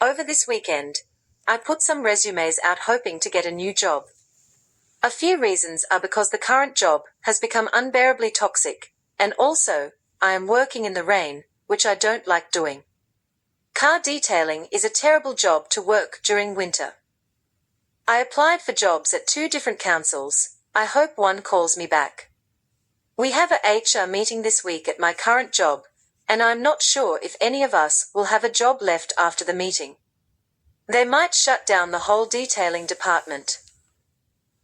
Over this weekend, I put some resumes out hoping to get a new job. A few reasons are because the current job has become unbearably toxic, and also, I am working in the rain, which I don't like doing. Car detailing is a terrible job to work during winter. I applied for jobs at 2 different councils. I hope one calls me back. We have a HR meeting this week at my current job, and I'm not sure if any of us will have a job left after the meeting. They might shut down the whole detailing department.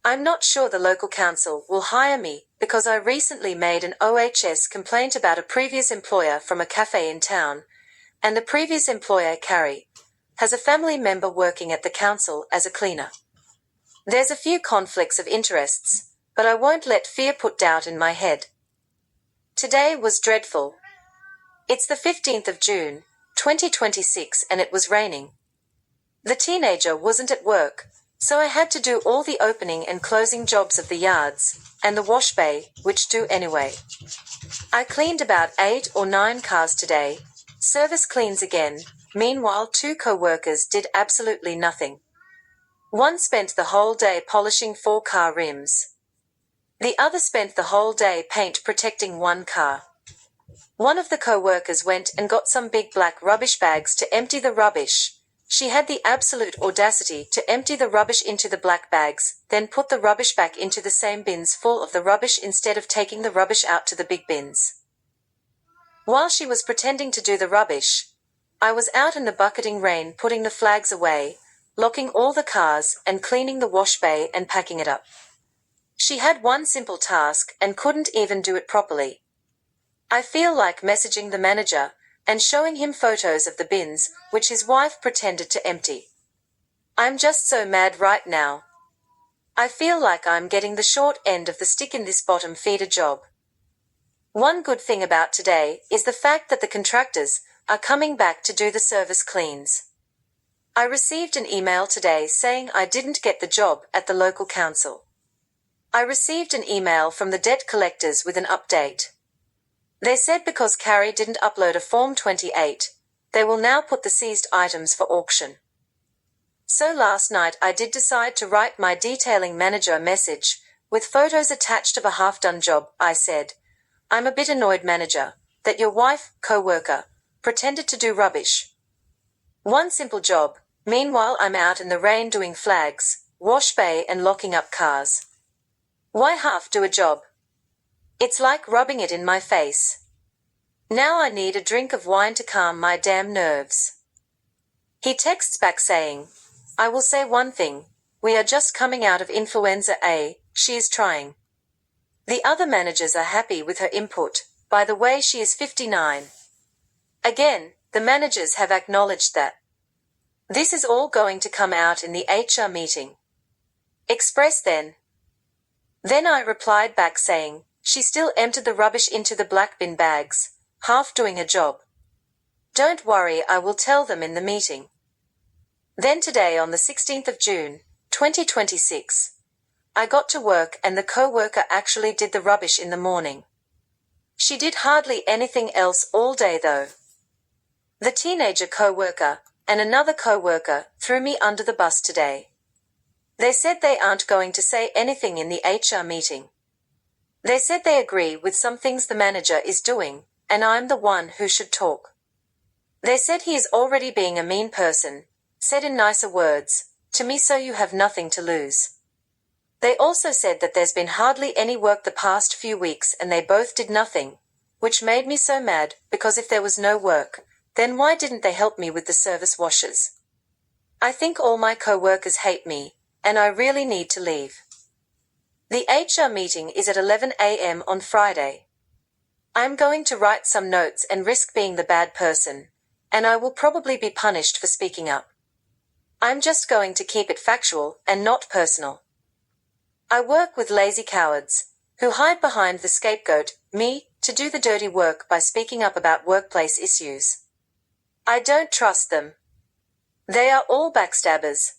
I'm not sure the local council will hire me because I recently made an OHS complaint about a previous employer from a cafe in town, and the previous employer, Carrie, has a family member working at the council as a cleaner. There's a few conflicts of interests, but I won't let fear put doubt in my head. Today was dreadful. It's the 15th of June, 2026, and it was raining. The teenager wasn't at work, so I had to do all the opening and closing jobs of the yards, and the wash bay, which do anyway. I cleaned about 8 or 9 cars today. Service cleans again. Meanwhile, 2 co-workers did absolutely nothing. One spent the whole day polishing 4 car rims. The other spent the whole day paint protecting 1 car. One of the co-workers went and got some big black rubbish bags to empty the rubbish. She had the absolute audacity to empty the rubbish into the black bags, then put the rubbish back into the same bins full of the rubbish instead of taking the rubbish out to the big bins. While she was pretending to do the rubbish, I was out in the bucketing rain putting the flags away, locking all the cars, and cleaning the wash bay and packing it up. She had one simple task and couldn't even do it properly. I feel like messaging the manager and showing him photos of the bins, which his wife pretended to empty. I'm just so mad right now. I feel like I'm getting the short end of the stick in this bottom feeder job. One good thing about today is the fact that the contractors are coming back to do the service cleans. I received an email today saying I didn't get the job at the local council. I received an email from the debt collectors with an update. They said because Carrie didn't upload a Form 28, they will now put the seized items for auction. So last night I did decide to write my detailing manager a message, with photos attached of a half-done job. I said, I'm a bit annoyed, manager, that your wife, co-worker, pretended to do rubbish. One simple job, meanwhile I'm out in the rain doing flags, wash bay and locking up cars. Why half do a job? It's like rubbing it in my face. Now I need a drink of wine to calm my damn nerves. He texts back saying, I will say one thing, we are just coming out of influenza A, she is trying. The other managers are happy with her input. By the way, she is 59. Again, the managers have acknowledged that. This is all going to come out in the HR meeting. Express then. Then I replied back saying, she still emptied the rubbish into the black bin bags, half doing a job. Don't worry, I will tell them in the meeting. Then today on the 16th of June, 2026, I got to work and the co-worker actually did the rubbish in the morning. She did hardly anything else all day though. The teenager co-worker and another co-worker threw me under the bus today. They said they aren't going to say anything in the HR meeting. They said they agree with some things the manager is doing, and I'm the one who should talk. They said he is already being a mean person, said in nicer words, to me, so you have nothing to lose. They also said that there's been hardly any work the past few weeks and they both did nothing, which made me so mad because if there was no work, then why didn't they help me with the service washers? I think all my co-workers hate me, and I really need to leave. The HR meeting is at 11 a.m. on Friday. I'm going to write some notes and risk being the bad person, and I will probably be punished for speaking up. I'm just going to keep it factual and not personal. I work with lazy cowards, who hide behind the scapegoat, me, to do the dirty work by speaking up about workplace issues. I don't trust them. They are all backstabbers.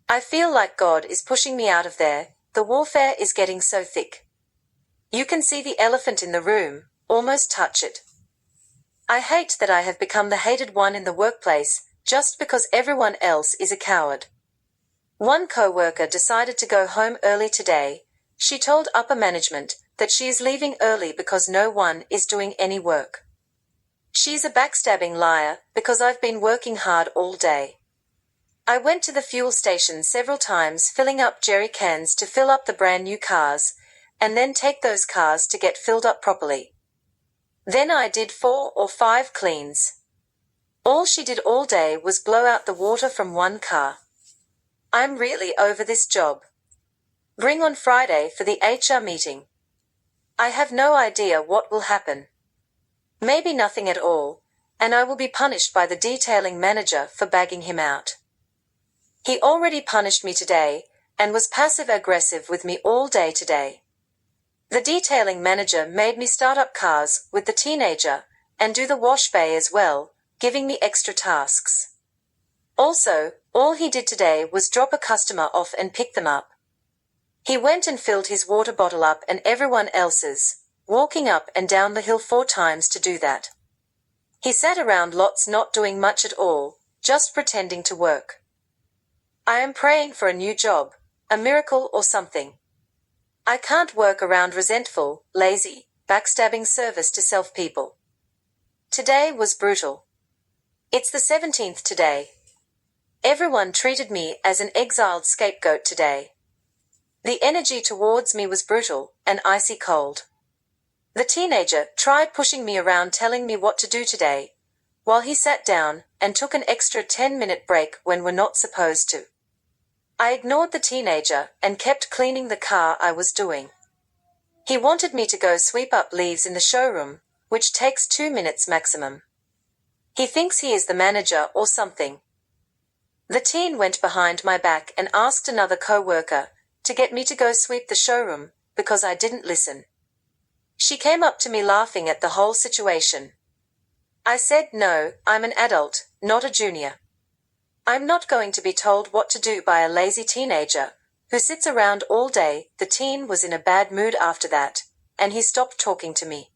I feel like God is pushing me out of there. The warfare is getting so thick. You can see the elephant in the room, almost touch it. I hate that I have become the hated one in the workplace, just because everyone else is a coward. One coworker decided to go home early today. She told upper management that she is leaving early because no one is doing any work. She's a backstabbing liar because I've been working hard all day. I went to the fuel station several times filling up jerry cans to fill up the brand new cars, and then take those cars to get filled up properly. Then I did 4 or 5 cleans. All she did all day was blow out the water from one car. I'm really over this job. Bring on Friday for the HR meeting. I have no idea what will happen. Maybe nothing at all, and I will be punished by the detailing manager for bagging him out. He already punished me today, and was passive-aggressive with me all day today. The detailing manager made me start up cars with the teenager, and do the wash bay as well, giving me extra tasks. Also, all he did today was drop a customer off and pick them up. He went and filled his water bottle up and everyone else's, walking up and down the hill 4 times to do that. He sat around lots not doing much at all, just pretending to work. I am praying for a new job, a miracle or something. I can't work around resentful, lazy, backstabbing service to self people. Today was brutal. It's the 17th today. Everyone treated me as an exiled scapegoat today. The energy towards me was brutal and icy cold. The teenager tried pushing me around telling me what to do today, while he sat down and took an extra 10-minute break when we're not supposed to. I ignored the teenager and kept cleaning the car I was doing. He wanted me to go sweep up leaves in the showroom, which takes 2 minutes maximum. He thinks he is the manager or something. The teen went behind my back and asked another co-worker to get me to go sweep the showroom because I didn't listen. She came up to me laughing at the whole situation. I said no, I'm an adult, not a junior. I'm not going to be told what to do by a lazy teenager who sits around all day. The teen was in a bad mood after that, and he stopped talking to me.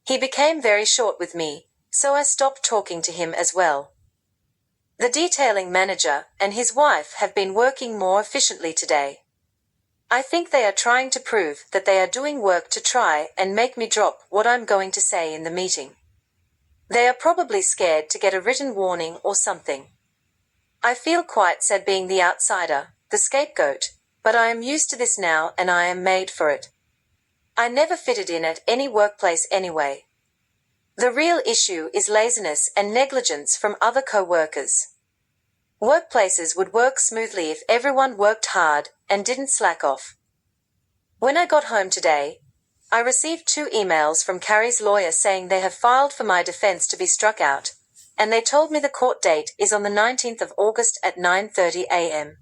He became very short with me, so I stopped talking to him as well. The detailing manager and his wife have been working more efficiently today. I think they are trying to prove that they are doing work to try and make me drop what I'm going to say in the meeting. They are probably scared to get a written warning or something. I feel quite sad being the outsider, the scapegoat, but I am used to this now and I am made for it. I never fitted in at any workplace anyway. The real issue is laziness and negligence from other co-workers. Workplaces would work smoothly if everyone worked hard and didn't slack off. When I got home today, I received 2 emails from Carrie's lawyer saying they have filed for my defense to be struck out, and they told me the court date is on the 19th of August at 9:30 a.m.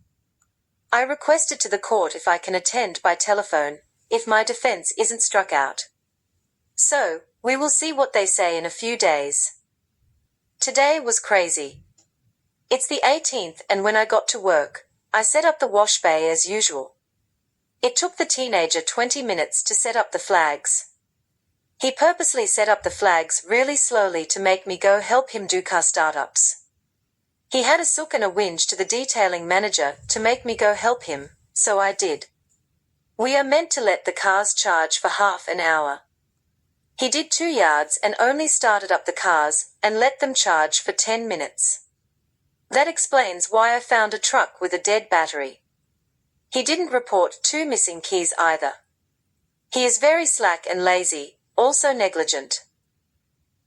I requested to the court if I can attend by telephone, if my defense isn't struck out. So, we will see what they say in a few days. Today was crazy. It's the 18th and when I got to work, I set up the wash bay as usual. It took the teenager 20 minutes to set up the flags. He purposely set up the flags really slowly to make me go help him do car startups. He had a sook and a whinge to the detailing manager to make me go help him, so I did. We are meant to let the cars charge for half an hour. He did 2 yards and only started up the cars and let them charge for 10 minutes. That explains why I found a truck with a dead battery. He didn't report 2 missing keys either. He is very slack and lazy, also negligent.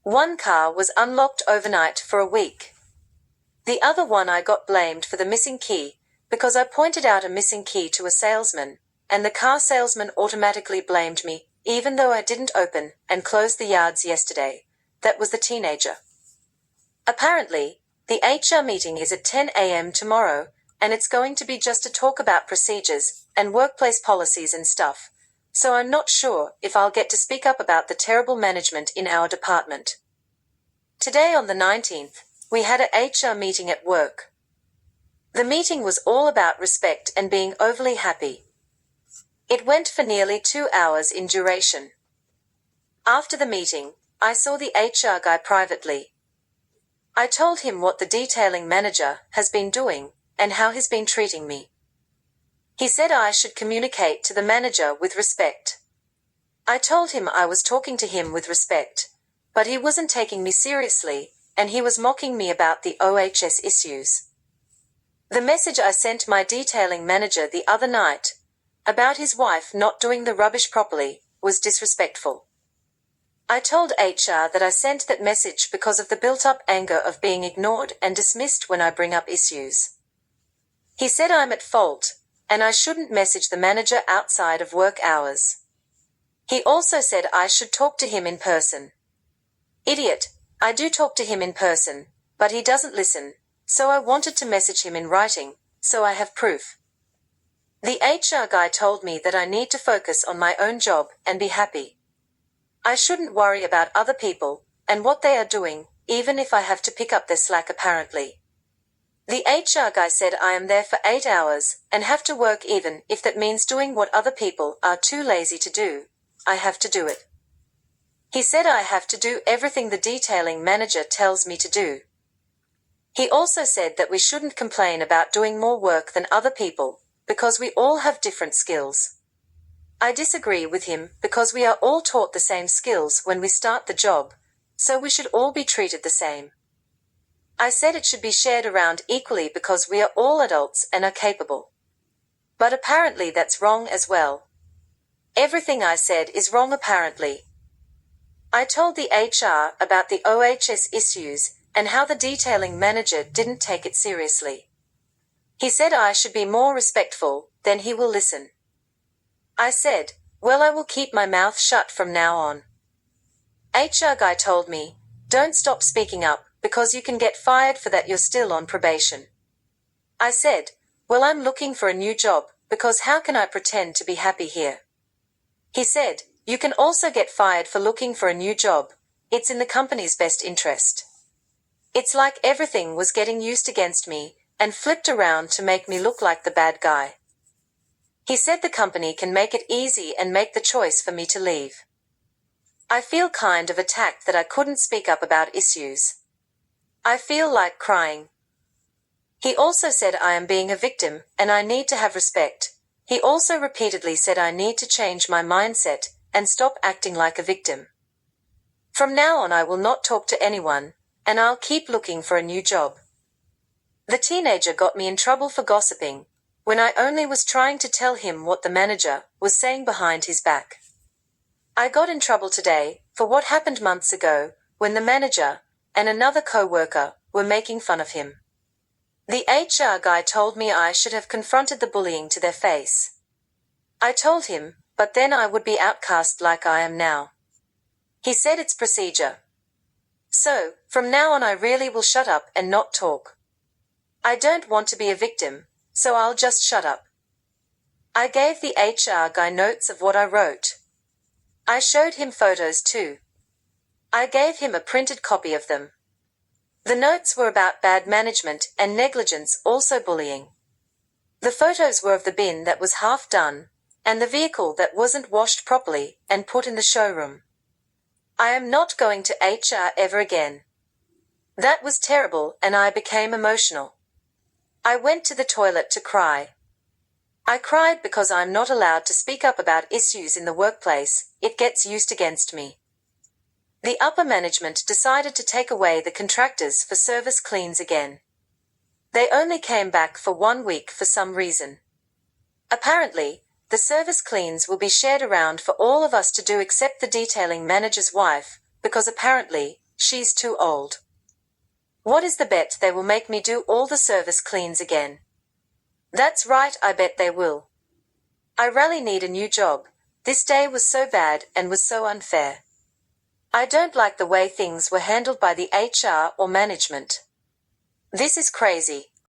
1 car was unlocked overnight for a week. The other one I got blamed for the missing key because I pointed out a missing key to a salesman, and the car salesman automatically blamed me, even though I didn't open and close the yards yesterday. That was the teenager. Apparently, the HR meeting is at 10 a.m. tomorrow, and it's going to be just a talk about procedures and workplace policies and stuff, so I'm not sure if I'll get to speak up about the terrible management in our department. Today on the 19th, we had a HR meeting at work. The meeting was all about respect and being overly happy. It went for nearly 2 hours in duration. After the meeting, I saw the HR guy privately. I told him what the detailing manager has been doing and how he's been treating me. He said I should communicate to the manager with respect. I told him I was talking to him with respect, but he wasn't taking me seriously, and he was mocking me about the OHS issues. The message I sent my detailing manager the other night about his wife not doing the rubbish properly was disrespectful. I told HR that I sent that message because of the built-up anger of being ignored and dismissed when I bring up issues. He said I'm at fault, and I shouldn't message the manager outside of work hours. He also said I should talk to him in person. Idiot, I do talk to him in person, but he doesn't listen, so I wanted to message him in writing, so I have proof. The HR guy told me that I need to focus on my own job and be happy. I shouldn't worry about other people and what they are doing, even if I have to pick up their slack apparently. The HR guy said I am there for 8 hours and have to work even if that means doing what other people are too lazy to do. I have to do it. He said I have to do everything the detailing manager tells me to do. He also said that we shouldn't complain about doing more work than other people, because we all have different skills. I disagree with him because we are all taught the same skills when we start the job, so we should all be treated the same. I said it should be shared around equally because we are all adults and are capable. But apparently that's wrong as well. Everything I said is wrong apparently. I told the HR about the OHS issues and how the detailing manager didn't take it seriously. He said I should be more respectful, then he will listen. I said, well, I will keep my mouth shut from now on. HR guy told me, don't stop speaking up, because you can get fired for that, you're still on probation. I said, well, I'm looking for a new job, because how can I pretend to be happy here? He said, you can also get fired for looking for a new job. It's in the company's best interest. It's like everything was getting used against me and flipped around to make me look like the bad guy. He said the company can make it easy and make the choice for me to leave. I feel kind of attacked that I couldn't speak up about issues. I feel like crying. He also said I am being a victim and I need to have respect. He also repeatedly said I need to change my mindset and stop acting like a victim. From now on I will not talk to anyone, and I'll keep looking for a new job. The teenager got me in trouble for gossiping, when I only was trying to tell him what the manager was saying behind his back. I got in trouble today for what happened months ago, when the manager and another co-worker were making fun of him. The HR guy told me I should have confronted the bullying to their face. I told him, but then I would be outcast like I am now. He said it's procedure. So, from now on I really will shut up and not talk. I don't want to be a victim, so I'll just shut up. I gave the HR guy notes of what I wrote. I showed him photos too. I gave him a printed copy of them. The notes were about bad management and negligence, also bullying. The photos were of the bin that was half done, and the vehicle that wasn't washed properly and put in the showroom. I am not going to HR ever again. That was terrible and I became emotional. I went to the toilet to cry. I cried because I'm not allowed to speak up about issues in the workplace, it gets used against me. The upper management decided to take away the contractors for service cleans again. They only came back for 1 week for some reason. Apparently, the service cleans will be shared around for all of us to do except the detailing manager's wife, because apparently, she's too old. What is the bet they will make me do all the service cleans again? That's right, I bet they will. I really need a new job. This day was so bad and was so unfair. I don't like the way things were handled by the HR or management. This is crazy.